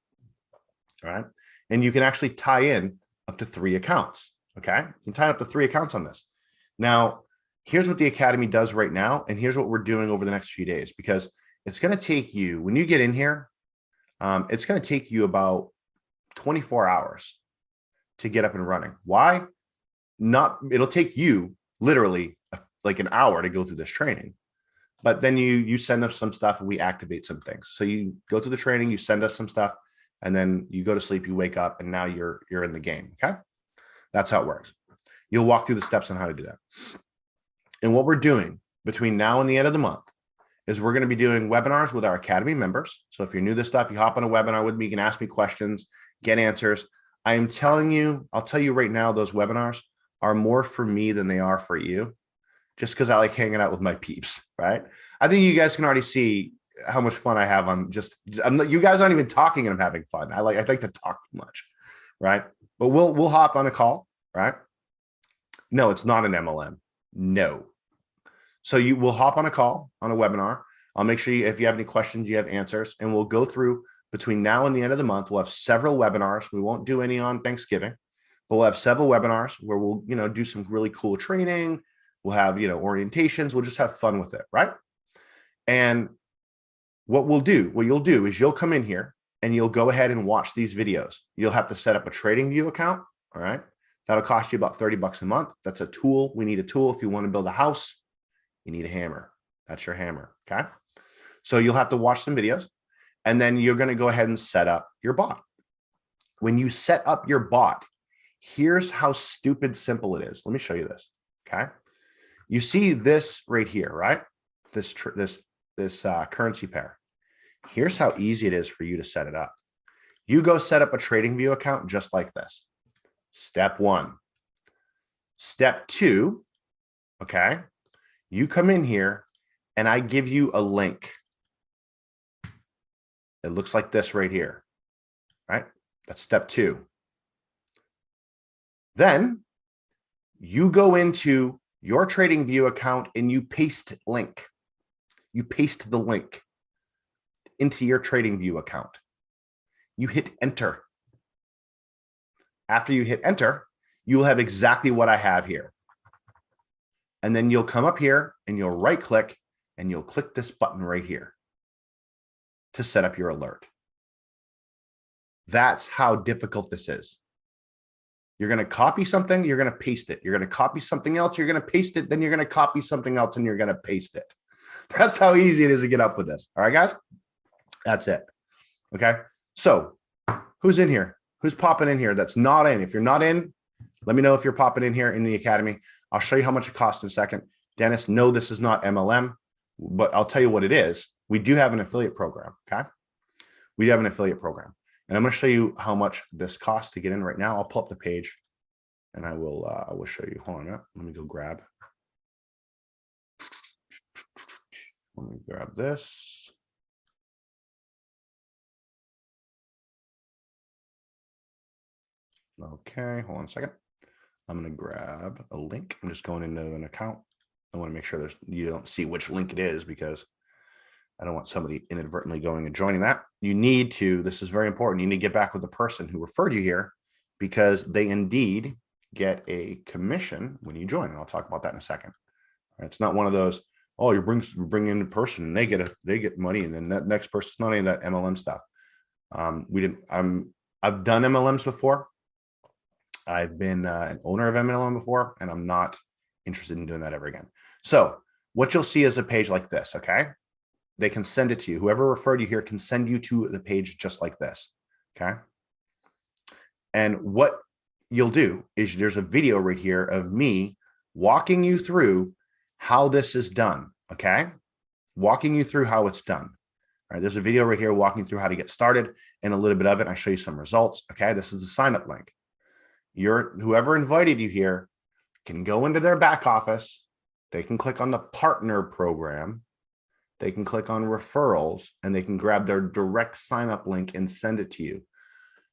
All right. And you can actually tie in up to 3 accounts. Okay. You can tie up to 3 accounts on this. Now, here's what the Academy does right now. And here's what we're doing over the next few days, because it's going to take you, when you get in here, it's going to take you about 24 hours to get up and running. Why? It'll take you literally like an hour to go through this training. But then you send us some stuff and we activate some things. So you go through the training, you send us some stuff, and then you go to sleep, you wake up, and now you're in the game. Okay. That's how it works. You'll walk through the steps on how to do that. And what we're doing between now and the end of the month is we're going to be doing webinars with our Academy members. So if you're new to this stuff, you hop on a webinar with me, you can ask me questions, get answers. I am telling you, I'll tell you right now, those webinars are more for me than they are for you, just because I like hanging out with my peeps, right? I think you guys can already see how much fun I have on you guys aren't even talking and I'm having fun. I like to talk too much, right? But we'll hop on a call, right? No, it's not an MLM. No. So you will hop on a call on a webinar. I'll make sure if you have any questions, you have answers, and we'll go through between now and the end of the month. We'll have several webinars. We won't do any on Thanksgiving, but we'll have several webinars where we'll, do some really cool training. We'll have, orientations. We'll just have fun with it. Right. And what you'll do is you'll come in here and you'll go ahead and watch these videos. You'll have to set up a TradingView account. All right. That'll cost you about $30 a month. That's a tool. We need a tool. If you want to build a house, you need a hammer. That's your hammer. Okay. So you'll have to watch some videos and then you're going to go ahead and set up your bot. When you set up your bot, here's how stupid simple it is. Let me show you this. Okay. You see this right here, right? This currency pair. Here's how easy it is for you to set it up. You go set up a TradingView account just like this. Step 1. Step 2. Okay. You come in here and I give you a link. It looks like this right here, right? That's step 2. Then you go into your TradingView account and you paste link. You paste the link into your TradingView account. You hit enter. After you hit enter, you will have exactly what I have here. And then you'll come up here and you'll right click and you'll click this button right here to set up your alert. That's how difficult this is. You're going to copy something, you're going to paste it. You're going to copy something else, you're going to paste it, then you're going to copy something else and you're going to paste it. That's how easy it is to get up with this. All right, guys? That's it. Okay. So who's in here? Who's popping in here that's not in? If you're not in, let me know if you're popping in here in the Academy. I'll show you how much it costs in a second. Dennis, no, this is not MLM, but I'll tell you what it is. We do have an affiliate program. Okay. We have an affiliate program. And I'm going to show you how much this costs to get in right now. I'll pull up the page and I will show you. Hold on a minute. Let me go grab. Let me grab this. Okay, hold on a second. I'm going to grab a link. I'm just going into an account. I want to make sure you don't see which link it is because I don't want somebody inadvertently going and joining that. You need to, this is very important. You need to get back with the person who referred you here because they indeed get a commission when you join. And I'll talk about that in a second. It's not one of those, oh, you bring in a person and they get money. And then that next person's not any of that MLM stuff. I've done MLMs before. I've been an owner of MLM before, and I'm not interested in doing that ever again. So what you'll see is a page like this, okay? They can send it to you. Whoever referred you here can send you to the page just like this, okay? And what you'll do is there's a video right here of me walking you through how this is done, okay? Walking you through how it's done. All right, there's a video right here walking through how to get started and a little bit of it. I show you some results, okay? This is the sign up link. Whoever invited you here can go into their back office. They can click on the partner program. They can click on referrals and they can grab their direct sign up link and send it to you.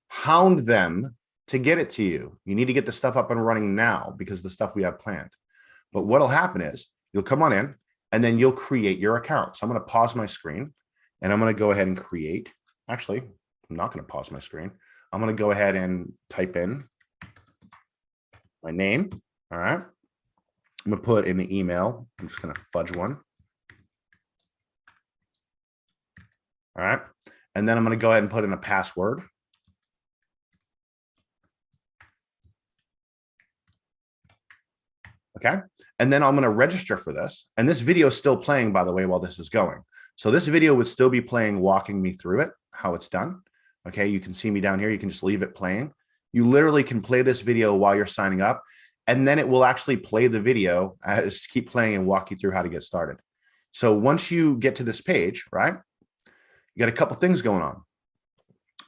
Hound them to get it to you. You need to get the stuff up and running now because the stuff we have planned. But what'll happen is you'll come on in and then you'll create your account. So I'm going to pause my screen and I'm going to go ahead and create. Actually, I'm not going to pause my screen. I'm going to go ahead and type in my name. All right. I'm going to put in an email. I'm just going to fudge one. All right. And then I'm going to go ahead and put in a password. Okay. And then I'm going to register for this. And this video is still playing, by the way, while this is going. So this video would still be playing, walking me through it, how it's done. Okay. You can see me down here. You can just leave it playing. You literally can play this video while you're signing up, and then it will actually play the video, keep playing and walk you through how to get started. So once you get to this page, right, you got a couple things going on.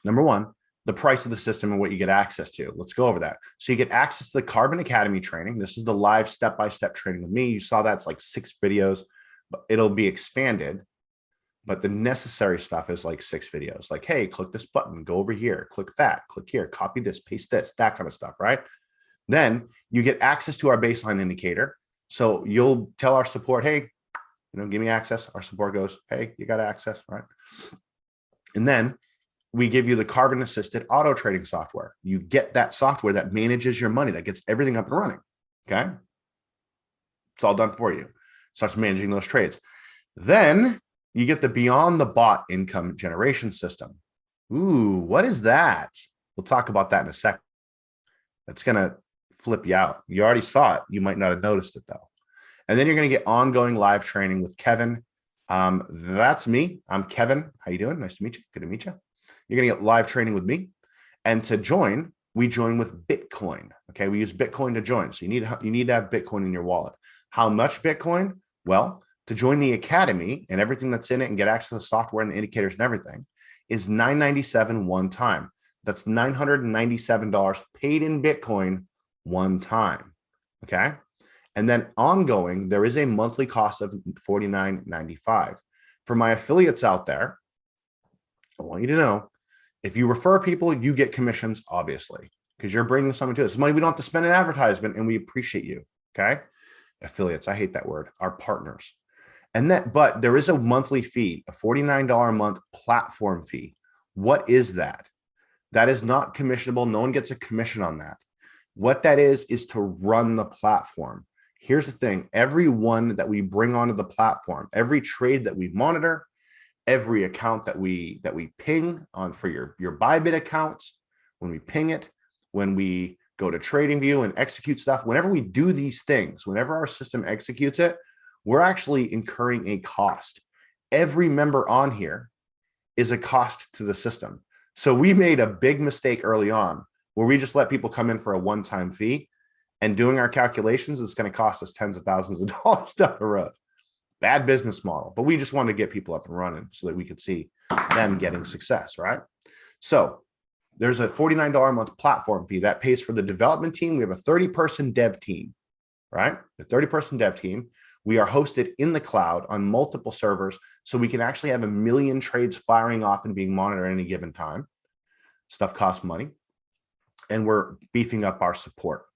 Number one, the price of the system and what you get access to. Let's go over that. So you get access to the Karbon Academy training. This is the live step-by-step training with me. You saw that's like 6 videos, but it'll be expanded. But the necessary stuff is like 6 videos. Like, hey, click this button, go over here, click that, click here, copy this, paste this, that kind of stuff, right? Then you get access to our baseline indicator. So you'll tell our support, hey, give me access. Our support goes, hey, you got access, right? And then we give you the Karbon assisted auto trading software. You get that software that manages your money, that gets everything up and running. Okay. It's all done for you. Starts managing those trades. Then you get the beyond the bot income generation system. Ooh, what is that? We'll talk about that in a second. That's going to flip you out. You already saw it. You might not have noticed it though. And then you're going to get ongoing live training with Kevin. That's me. I'm Kevin. How you doing? Nice to meet you. Good to meet you. You're going to get live training with me. And to join, we join with Bitcoin. Okay, we use Bitcoin to join. So you need to have Bitcoin in your wallet. How much Bitcoin? Well, to join the academy and everything that's in it and get access to the software and the indicators and everything is $997 one time. That's $997 paid in Bitcoin one time. Okay. And then ongoing, there is a monthly cost of $49.95. For my affiliates out there, I want you to know, if you refer people, you get commissions, obviously, because you're bringing something to us. Money we don't have to spend in advertisement, and we appreciate you. Okay. Affiliates, I hate that word, our partners. But there is a monthly fee, a $49 a month platform fee. What is that? That is not commissionable. No one gets a commission on that. What that is to run the platform. Here's the thing. Every one that we bring onto the platform, every trade that we monitor, every account that we ping on for your Bybit accounts, when we ping it, when we go to TradingView and execute stuff, whenever we do these things, whenever our system executes it, we're actually incurring a cost. Every member on here is a cost to the system. So we made a big mistake early on where we just let people come in for a one-time fee, and doing our calculations is going to cost us tens of thousands of dollars down the road. Bad business model, but we just wanted to get people up and running so that we could see them getting success, right? So there's a $49 a month platform fee that pays for the development team. We have a 30-person dev team, right? The 30-person dev team. We are hosted in the cloud on multiple servers, so we can actually have 1 million trades firing off and being monitored at any given time. Stuff costs money, and we're beefing up our support.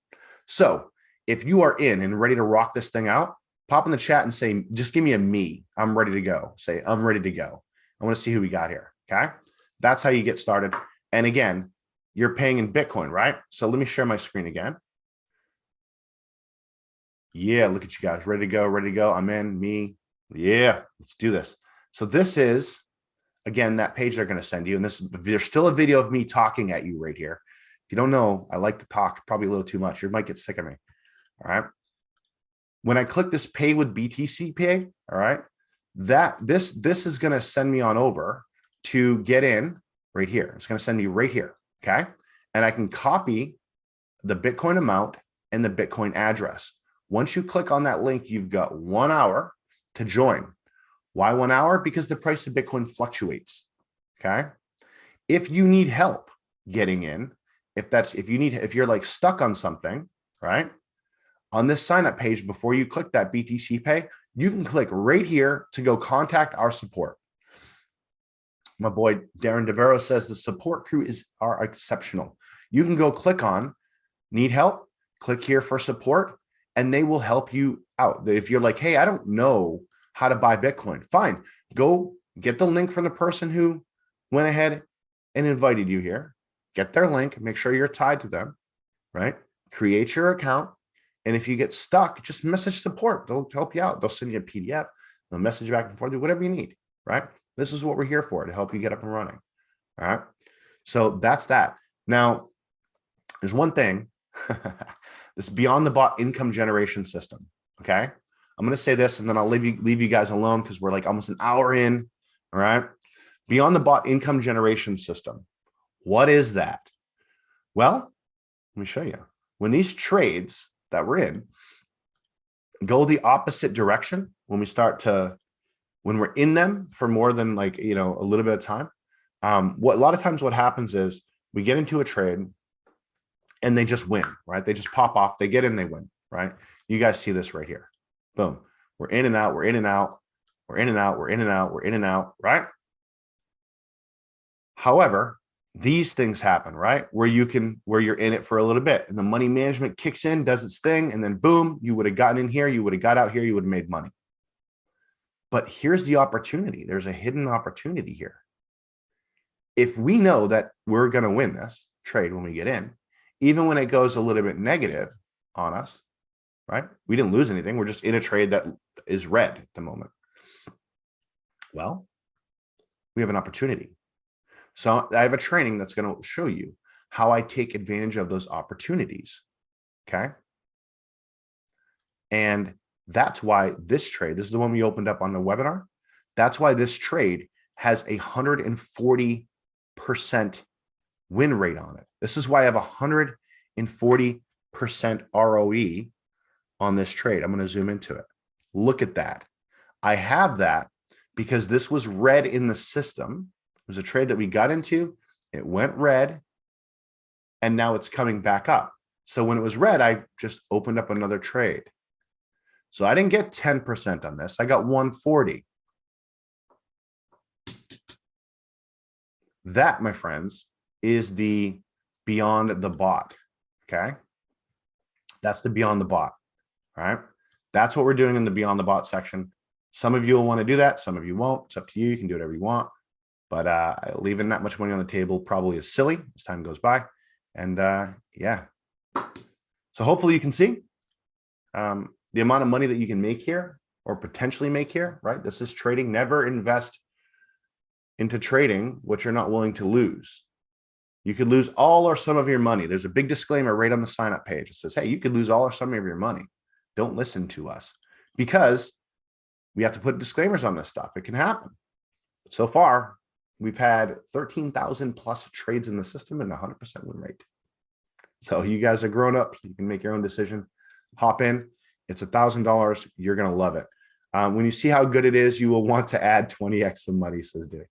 So if you are in and ready to rock this thing out, pop in the chat and say, just give me a me. I'm ready to go. Say, I'm ready to go. I want to see who we got here. Okay. That's how you get started. And again, you're paying in Bitcoin, right? So let me share my screen again. Yeah, look at you guys. Ready to go, ready to go. I'm in, me. Yeah, let's do this. So this is, again, that page they're going to send you. And there's still a video of me talking at you right here. If you don't know, I like to talk probably a little too much. You might get sick of me. All right. When I click this pay with BTC pay, all right, this is going to send me on over to get in right here. It's going to send me right here. Okay. And I can copy the Bitcoin amount and the Bitcoin address. Once you click on that link, you've got 1 hour to join. Why 1 hour? Because the price of Bitcoin fluctuates. Okay. If you need help getting in, if you're like stuck on something, right? On this sign up page, before you click that BTC pay, you can click right here to go contact our support. My boy Darren DeVero says the support crew are exceptional. You can go click on need help, click here for support, and they will help you out. If you're like, hey, I don't know how to buy Bitcoin, fine. Go get the link from the person who went ahead and invited you here. Get their link, make sure you're tied to them, right? Create your account. And if you get stuck, just message support. They'll help you out. They'll send you a PDF. They'll message back and forth, do whatever you need, right? This is what we're here for, to help you get up and running, all right? So that's that. Now, there's one thing this beyond the bot income generation system. Okay. I'm going to say this and then I'll leave you guys alone because we're like almost an hour in. All right. Beyond the bot income generation system. What is that? Well, let me show you. When these trades that we're in go the opposite direction, when we're in them for more than like, a little bit of time, a lot of times what happens is we get into a trade and they just win, right? They just pop off, they get in, they win, right? You guys see this right here. Boom. We're in and out, we're in and out, we're in and out, we're in and out, we're in and out, right? However, these things happen, right? Where you're in it for a little bit and the money management kicks in, does its thing, and then boom, you would have gotten in here, you would have got out here, you would have made money. But here's the opportunity. There's a hidden opportunity here. If we know that we're going to win this trade when we get in, even when it goes a little bit negative on us, right? We didn't lose anything. We're just in a trade that is red at the moment. Well, we have an opportunity. So I have a training that's going to show you how I take advantage of those opportunities. Okay. And that's why this trade, this is the one we opened up on the webinar. That's why this trade has 140% win rate on it. This is why I have 140% ROE on this trade. I'm going to zoom into it. Look at that. I have that because this was red in the system. It was a trade that we got into. It went red and now it's coming back up. So when it was red, I just opened up another trade. So I didn't get 10% on this. I got 140. That, my friends, is the beyond the bot. Okay. That's the beyond the bot. All right. That's what we're doing in the beyond the bot section. Some of you will want to do that. Some of you won't. It's up to you. You can do whatever you want. But leaving that much money on the table probably is silly as time goes by. And yeah. So hopefully you can see the amount of money that you can make here or potentially make here, right? This is trading. Never invest into trading what you're not willing to lose. You could lose all or some of your money. There's a big disclaimer right on the sign up page. It says, hey, you could lose all or some of your money. Don't listen to us because we have to put disclaimers on this stuff. It can happen. So far, we've had 13,000 plus trades in the system and 100% win rate. So you guys are grown up. You can make your own decision. Hop in. It's $1,000. You're going to love it. When you see how good it is, you will want to add 20x the money, says Dewey.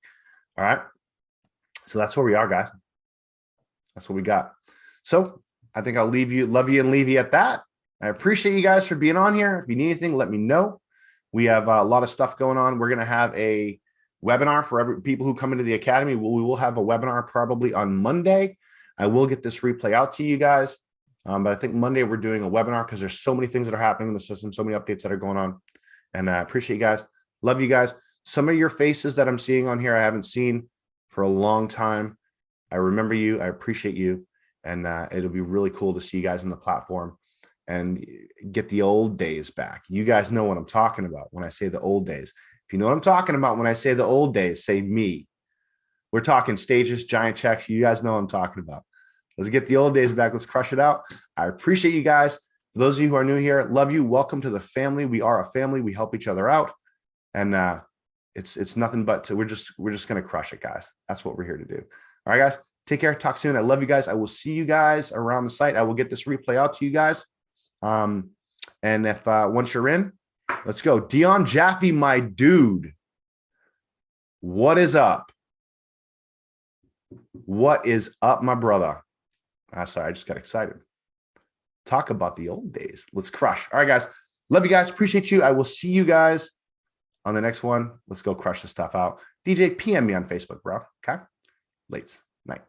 All right. So that's where we are, guys. That's what we got. So I think I'll love you and leave you at that. I appreciate you guys for being on here. If you need anything, let me know. We have a lot of stuff going on. We're going to have a webinar for people who come into the academy. We will have a webinar probably on Monday. I will get this replay out to you guys. But I think Monday we're doing a webinar because there's so many things that are happening in the system, so many updates that are going on. And I appreciate you guys. Love you guys. Some of your faces that I'm seeing on here, I haven't seen for a long time. I remember you. I appreciate you. And it'll be really cool to see you guys on the platform and get the old days back. You guys know what I'm talking about when I say the old days. If you know what I'm talking about when I say the old days, say me. We're talking stages, giant checks. You guys know what I'm talking about. Let's get the old days back. Let's crush it out. I appreciate you guys. For those of you who are new here, love you. Welcome to the family. We are a family. We help each other out. And it's nothing but we're just going to crush it, guys. That's what we're here to do. All right, guys. Take care. Talk soon. I love you guys. I will see you guys around the site. I will get this replay out to you guys. And if once you're in, let's go. Dion Jaffe, my dude. What is up? What is up, my brother? Sorry, I just got excited. Talk about the old days. Let's crush. All right, guys. Love you guys. Appreciate you. I will see you guys on the next one. Let's go crush this stuff out. DJ, PM me on Facebook, bro. Okay? Late night.